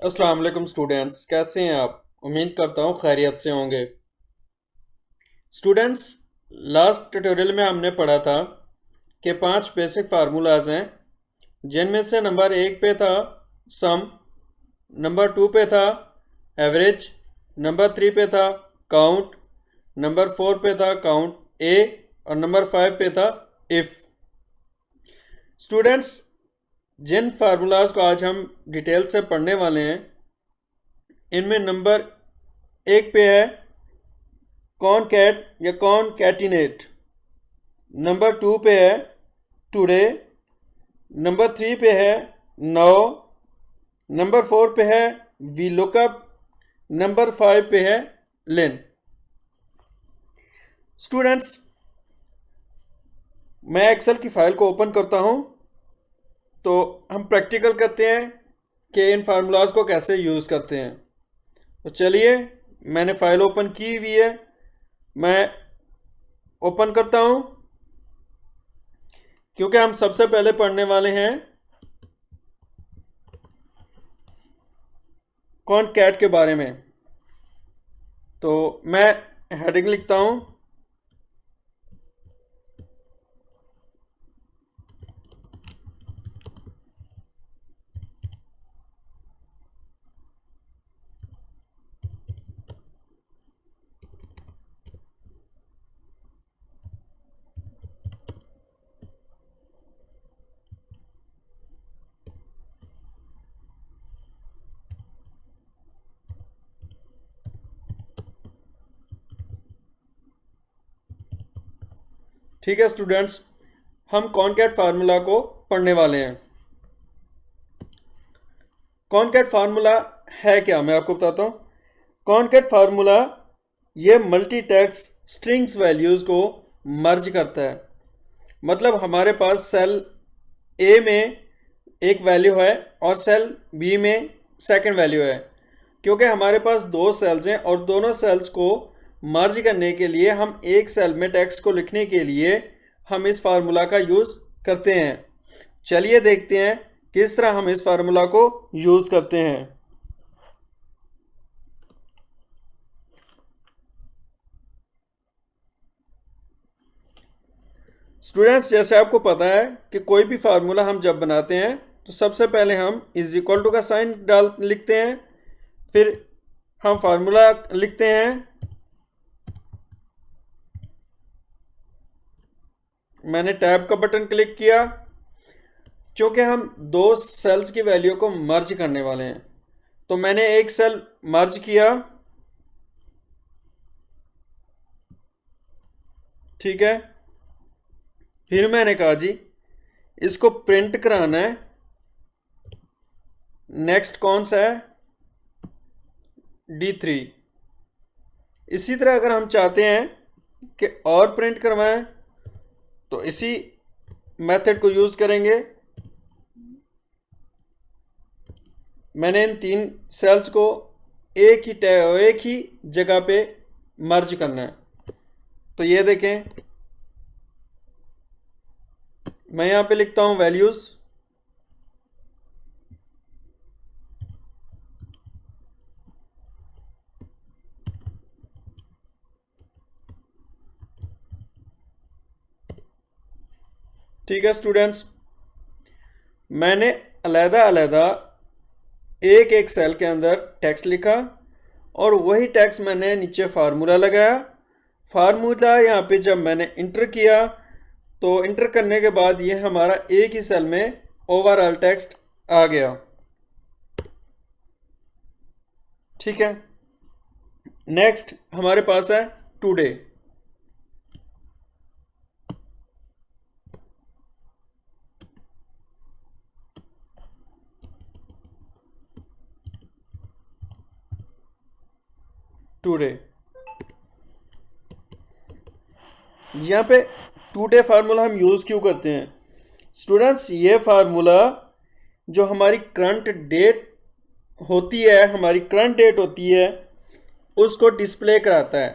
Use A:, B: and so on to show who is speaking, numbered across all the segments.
A: अस्सलाम वालेकुम स्टूडेंट्स, कैसे हैं आप? उम्मीद करता हूँ खैरियत से होंगे। स्टूडेंट्स, लास्ट ट्यूटोरियल में हमने पढ़ा था कि 5 बेसिक फार्मूलाज हैं, जिनमें से नंबर 1 पे था सम, नंबर 2 पे था एवरेज, नंबर 3 पे था काउंट, नंबर 4 पे था काउंट ए और नंबर 5 पे था इफ़। स्टूडेंट्स, जिन फार्मूलाज को आज हम डिटेल से पढ़ने वाले हैं, इनमें नंबर 1 पे है कॉनकैट या कॉनकैटिनेट, नंबर 2 पे है टुडे, नंबर 3 पे है नो, नंबर 4 पे है वी लुकअप, नंबर 5 पे है लेन। स्टूडेंट्स, मैं एक्सेल की फाइल को ओपन करता हूं तो हम प्रैक्टिकल करते हैं कि इन फार्मूलाज को कैसे यूज़ करते हैं। तो चलिए, मैंने फाइल ओपन की हुई है, मैं ओपन करता हूं क्योंकि हम सबसे पहले पढ़ने वाले हैं कॉनकैट के बारे में। तो मैं हेडिंग लिखता हूं ठीक है स्टूडेंट्स, हम कॉनकैट फार्मूला को पढ़ने वाले हैं। कॉनकैट फार्मूला है क्या, मैं आपको बताता हूँ। कॉनकैट फार्मूला ये मल्टी टेक्स्ट स्ट्रिंग्स वैल्यूज़ को मर्ज करता है। मतलब हमारे पास सेल ए में एक वैल्यू है और सेल बी में सेकंड वैल्यू है। क्योंकि हमारे पास दो सेल्स हैं और दोनों सेल्स को मर्ज करने के लिए हम एक सेल में टेक्स्ट को लिखने के लिए हम इस फार्मूला का यूज़ करते हैं। चलिए देखते हैं किस तरह हम इस फार्मूला को यूज़ करते हैं। स्टूडेंट्स, जैसे आपको पता है कि कोई भी फार्मूला हम जब बनाते हैं तो सबसे पहले हम इज इक्वल टू का साइन डाल लिखते हैं, फिर हम फार्मूला लिखते हैं। मैंने टैब का बटन क्लिक किया क्योंकि हम दो सेल्स की वैल्यू को मर्ज करने वाले हैं। तो मैंने एक सेल मर्ज किया, ठीक है। फिर मैंने कहा जी इसको प्रिंट कराना है। नेक्स्ट कौन सा है? D3। इसी तरह अगर हम चाहते हैं कि और प्रिंट करवाएं तो इसी मेथड को यूज़ करेंगे। मैंने इन तीन सेल्स को एक ही जगह पे मर्ज करना है। तो ये देखें, मैं यहाँ पे लिखता हूँ वैल्यूज़, ठीक है स्टूडेंट्स। मैंने अलहदा अलहदा एक एक सेल के अंदर टेक्स्ट लिखा और वही टेक्स्ट मैंने नीचे फार्मूला लगाया। फार्मूला यहाँ पे जब मैंने इंटर किया तो इंटर करने के बाद ये हमारा एक ही सेल में ओवरऑल टेक्स्ट आ गया, ठीक है। नेक्स्ट हमारे पास है टुडे। टुडे यहाँ पे टुडे फार्मूला हम यूज़ क्यों करते हैं स्टूडेंट्स? ये फार्मूला जो हमारी करंट डेट होती है, हमारी करंट डेट होती है, उसको डिस्प्ले कराता है।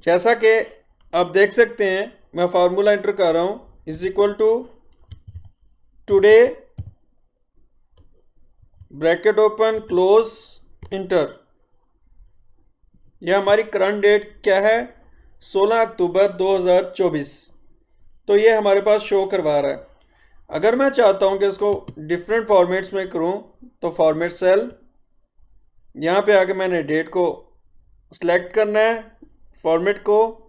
A: जैसा कि आप देख सकते हैं, मैं फार्मूला एंटर कर रहा हूँ, is equal to today bracket open close enter. यह हमारी करंट डेट क्या है, 16 अक्टूबर 2024। तो ये हमारे पास शो करवा रहा है। अगर मैं चाहता हूँ कि इसको डिफरेंट फॉर्मेट्स में करूँ तो फॉर्मेट सेल, यहाँ पे आके मैंने डेट को सिलेक्ट करना है, फॉर्मेट को,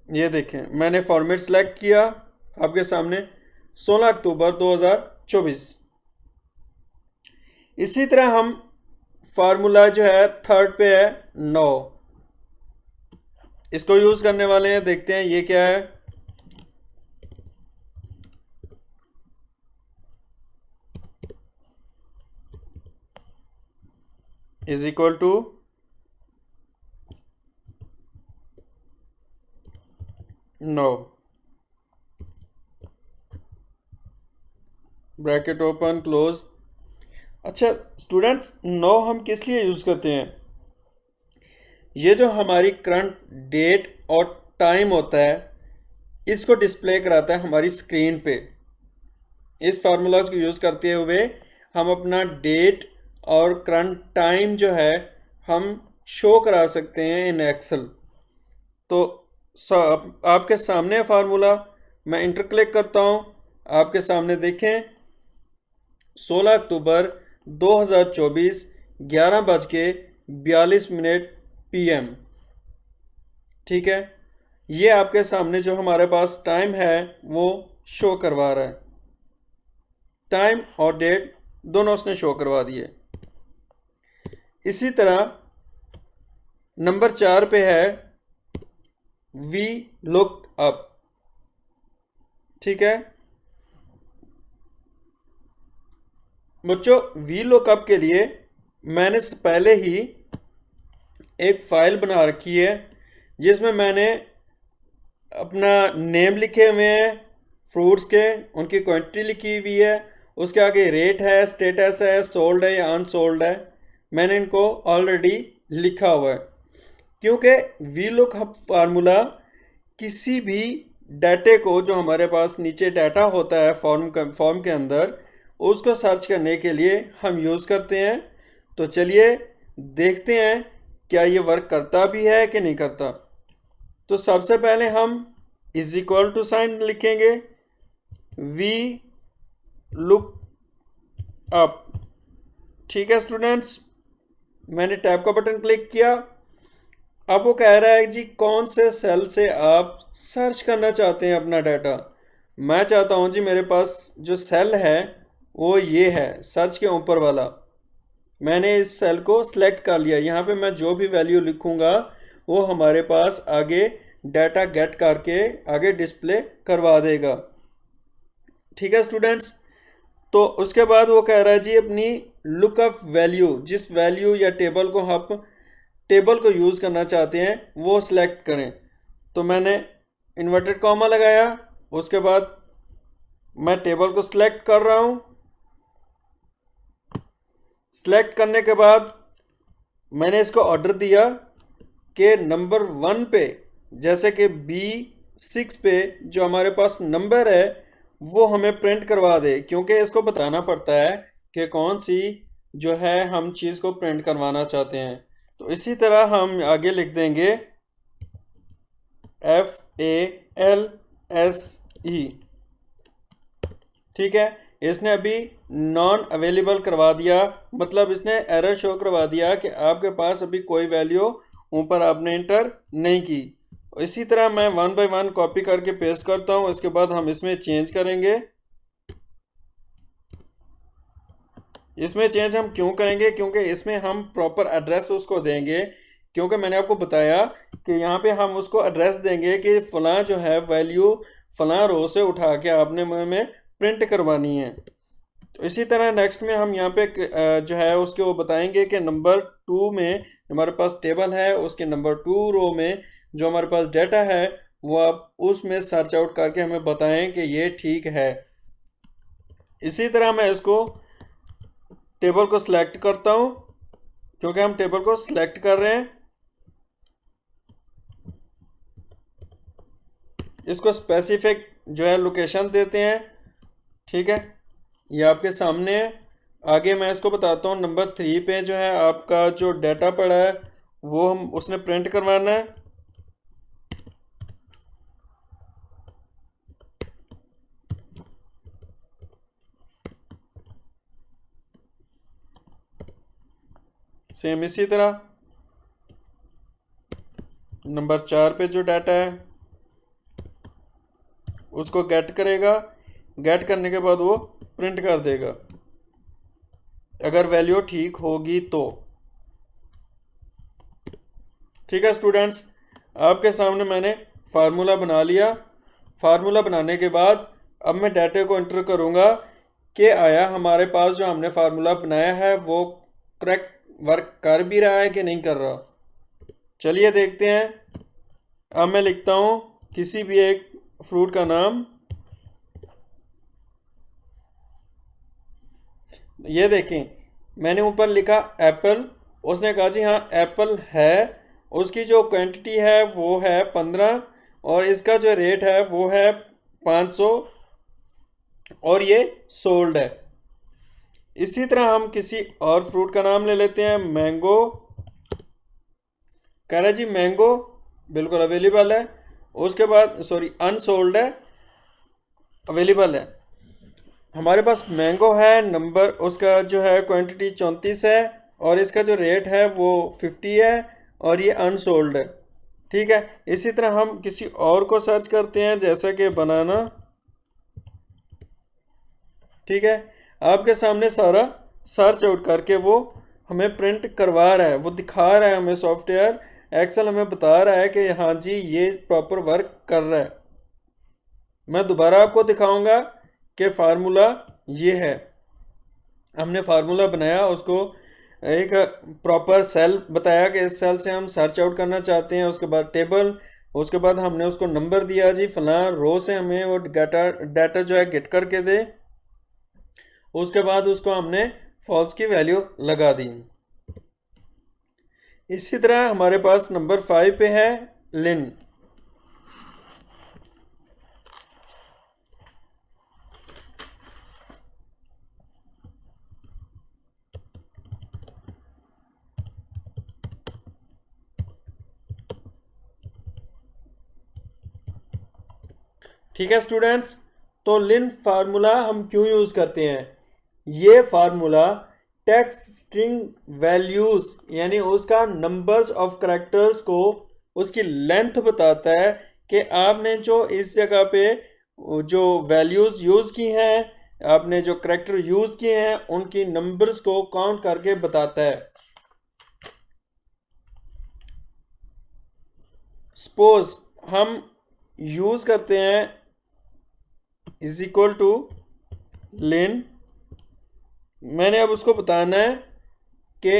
A: ये देखें मैंने फॉर्मेट सेलेक्ट किया आपके सामने 16 अक्टूबर 2024। इसी तरह हम फार्मूला जो है थर्ड पे है 9, इसको यूज करने वाले हैं। देखते हैं ये क्या है। Is equal to 9 bracket open close. अच्छा स्टूडेंट्स, 9 हम किस लिए यूज करते हैं? ये जो हमारी करंट डेट और टाइम होता है, इसको डिस्प्ले कराता है हमारी स्क्रीन पे। इस फार्मूलाज को यूज करते हुए हम अपना डेट और करंट टाइम जो है हम शो करा सकते हैं इन एक्सेल। तो आपके सामने है फार्मूला, मैं इंटर क्लिक करता हूं, आपके सामने देखें 16 अक्टूबर 2024 11:42 PM। ठीक है, ये आपके सामने जो हमारे पास टाइम है वो शो करवा रहा है। टाइम और डेट दोनों उसने शो करवा दिए। इसी तरह नंबर 4 पे है वी लुक अप। ठीक है बच्चों, वी लुक अप के लिए मैंने पहले ही एक फाइल बना रखी है जिसमें मैंने अपना नेम लिखे हुए हैं, फ्रूट्स के उनकी क्वांटिटी लिखी हुई है, उसके आगे रेट है, स्टेटस है, सोल्ड है या अनसोल्ड है, मैंने इनको ऑलरेडी लिखा हुआ है। क्योंकि वी लुक अप फार्मूला किसी भी डाटे को, जो हमारे पास नीचे डाटा होता है फॉर्म के अंदर, उसको सर्च करने के लिए हम यूज़ करते हैं। तो चलिए देखते हैं क्या ये वर्क करता भी है कि नहीं करता। तो सबसे पहले हम इज इक्वल टू साइन लिखेंगे, वी लुक अप। ठीक है स्टूडेंट्स, मैंने टैब का बटन क्लिक किया। अब वो कह रहा है जी कौन से सेल से आप सर्च करना चाहते हैं अपना डाटा। मैं चाहता हूं जी मेरे पास जो सेल है वो ये है, सर्च के ऊपर वाला। मैंने इस सेल को सिलेक्ट कर लिया। यहाँ पे मैं जो भी वैल्यू लिखूंगा वो हमारे पास आगे डाटा गेट करके आगे डिस्प्ले करवा देगा। ठीक है स्टूडेंट्स, तो उसके बाद वो कह रहा है जी अपनी लुकअप वैल्यू, जिस वैल्यू या टेबल को आप टेबल को यूज़ करना चाहते हैं वो सिलेक्ट करें। तो मैंने इन्वर्टेड कॉमा लगाया, उसके बाद मैं टेबल को सिलेक्ट कर रहा हूँ। सिलेक्ट करने के बाद मैंने इसको ऑर्डर दिया कि नंबर 1 पे, जैसे कि B6 पे जो हमारे पास नंबर है वो हमें प्रिंट करवा दे, क्योंकि इसको बताना पड़ता है कि कौन सी जो है हम चीज़ को प्रिंट करवाना चाहते हैं। तो इसी तरह हम आगे लिख देंगे FALSE। ठीक है, इसने अभी नॉन अवेलेबल करवा दिया, मतलब इसने एरर शो करवा दिया कि आपके पास अभी कोई वैल्यू ऊपर आपने इंटर नहीं की। इसी तरह मैं 1 बाय 1 कॉपी करके पेस्ट करता हूं। इसके बाद हम इसमें चेंज करेंगे। इसमें चेंज हम क्यों करेंगे? क्योंकि इसमें हम प्रॉपर एड्रेस उसको देंगे, क्योंकि मैंने आपको बताया कि यहाँ पे हम उसको एड्रेस देंगे कि फलां जो है वैल्यू फलां रो से उठा के आपने में प्रिंट करवानी है। तो इसी तरह नेक्स्ट में हम यहाँ पे जो है उसके वो बताएंगे कि नंबर 2 में हमारे पास टेबल है, उसके नंबर 2 रो में जो हमारे पास डाटा है वो आप उसमें सर्च आउट करके हमें बताएं कि ये ठीक है। इसी तरह मैं इसको टेबल को सिलेक्ट करता हूं, क्योंकि हम टेबल को सिलेक्ट कर रहे हैं। इसको स्पेसिफिक जो है लोकेशन देते हैं। ठीक है, ये आपके सामने है। आगे मैं इसको बताता हूँ। नंबर 3 पे जो है आपका जो डाटा पड़ा है वो हम उसने प्रिंट करवाना है। सेम इसी तरह नंबर 4 पे जो डाटा है उसको गेट करेगा। गेट करने के बाद वो प्रिंट कर देगा अगर वैल्यू ठीक होगी तो। ठीक है स्टूडेंट्स, आपके सामने मैंने फार्मूला बना लिया। फार्मूला बनाने के बाद अब मैं डाटे को एंटर करूंगा कि आया हमारे पास जो हमने फार्मूला बनाया है वो करेक्ट वर्क कर भी रहा है कि नहीं कर रहा। चलिए देखते हैं। अब मैं लिखता हूँ किसी भी एक फ्रूट का नाम। ये देखें, मैंने ऊपर लिखा एप्पल। उसने कहा जी हाँ एप्पल है। उसकी जो क्वांटिटी है वो है 15 और इसका जो रेट है वो है 500 और ये सोल्ड है। इसी तरह हम किसी और फ्रूट का नाम ले लेते हैं। मैंगो। कह रहा है जी मैंगो बिल्कुल अवेलेबल है। उसके बाद सॉरी अनसोल्ड है, अवेलेबल है। हमारे पास मैंगो है, नंबर उसका जो है क्वांटिटी 34 है और इसका जो रेट है वो 50 है और ये अनसोल्ड है। ठीक है, इसी तरह हम किसी और को सर्च करते हैं जैसा कि बनाना। ठीक है, आपके सामने सारा सर्च आउट करके वो हमें प्रिंट करवा रहा है, वो दिखा रहा है हमें। सॉफ्टवेयर एक्सेल हमें बता रहा है कि हाँ जी ये प्रॉपर वर्क कर रहा है। मैं दोबारा आपको दिखाऊंगा कि फार्मूला ये है। हमने फार्मूला बनाया, उसको एक प्रॉपर सेल बताया कि इस सेल से हम सर्च आउट करना चाहते हैं। उसके बाद टेबल, उसके बाद हमने उसको नंबर दिया जी फलां रो से हमें वो डाटा जो है गेट करके दे। उसके बाद उसको हमने फॉल्स की वैल्यू लगा दी। इसी तरह हमारे पास नंबर 5 पे है लिन। ठीक है स्टूडेंट्स, तो लिन फार्मूला हम क्यों यूज़ करते हैं? ये फार्मूला टेक्स्ट स्ट्रिंग वैल्यूज यानी उसका नंबर्स ऑफ करेक्टर्स को उसकी लेंथ बताता है कि आपने जो इस जगह पे जो वैल्यूज यूज़ की हैं, आपने जो करेक्टर यूज़ किए हैं उनकी नंबर्स को काउंट करके बताता है। सपोज हम यूज़ करते हैं इज इक्वल टू लेन। मैंने अब उसको बताना है कि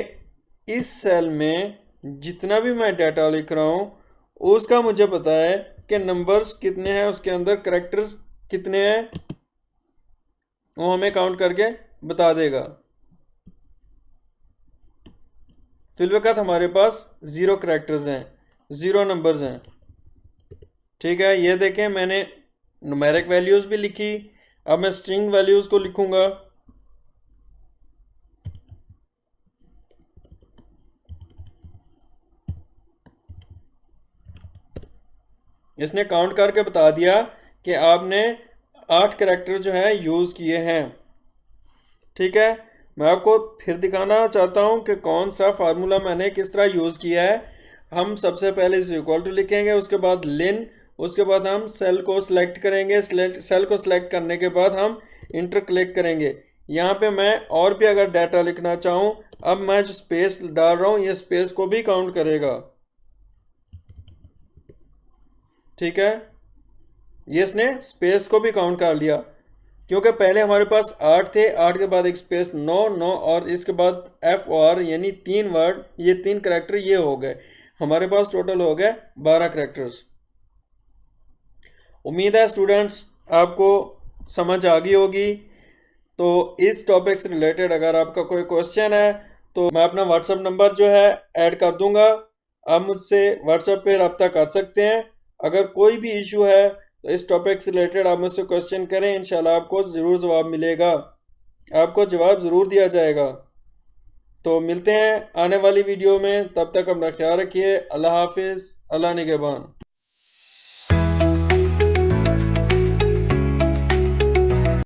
A: इस सेल में जितना भी मैं डाटा लिख रहा हूँ उसका मुझे पता है कि नंबर्स कितने हैं, उसके अंदर करेक्टर्स कितने हैं, वो हमें काउंट करके बता देगा। फिलवकत हमारे पास 0 करेक्टर्स हैं, 0 नंबर्स हैं। ठीक है, ये देखें मैंने न्यूमेरिक वैल्यूज़ भी लिखी। अब मैं स्ट्रिंग वैल्यूज़ को लिखूंगा। इसने काउंट करके बता दिया कि आपने 8 करेक्टर जो है यूज़ किए हैं। ठीक है, मैं आपको फिर दिखाना चाहता हूँ कि कौन सा फार्मूला मैंने किस तरह यूज़ किया है। हम सबसे पहले इस इक्वल टू लिखेंगे, उसके बाद लिन, उसके बाद हम सेल को सिलेक्ट करेंगे। सेल को सिलेक्ट करने के बाद हम इंटर क्लिक करेंगे। यहाँ पे मैं और भी अगर डाटा लिखना चाहूँ, अब मैं जो स्पेस डाल रहा हूँ ये स्पेस को भी काउंट करेगा। ठीक है, ये इसने स्पेस को भी काउंट कर लिया क्योंकि पहले हमारे पास 8 थे, 8 के बाद एक स्पेस 9 9 और इसके बाद एफ और यानी 3 वर्ड, ये 3 करेक्टर ये हो गए। हमारे पास टोटल हो गए 12 करेक्टर्स। उम्मीद है स्टूडेंट्स आपको समझ आ गई होगी। तो इस टॉपिक से रिलेटेड अगर आपका कोई क्वेश्चन है तो मैं अपना व्हाट्सएप नंबर जो है ऐड कर दूंगा, आप मुझसे व्हाट्सएप पे रब्ता कर सकते हैं। अगर कोई भी इशू है तो इस टॉपिक से रिलेटेड आप मुझसे क्वेश्चन करें, इंशाल्लाह आपको ज़रूर जवाब मिलेगा। आपको जवाब ज़रूर दिया जाएगा। तो मिलते हैं आने वाली वीडियो में, तब तक अपना ख्याल रखिए। अल्लाह हाफिज़, अल्लाह निगहबान।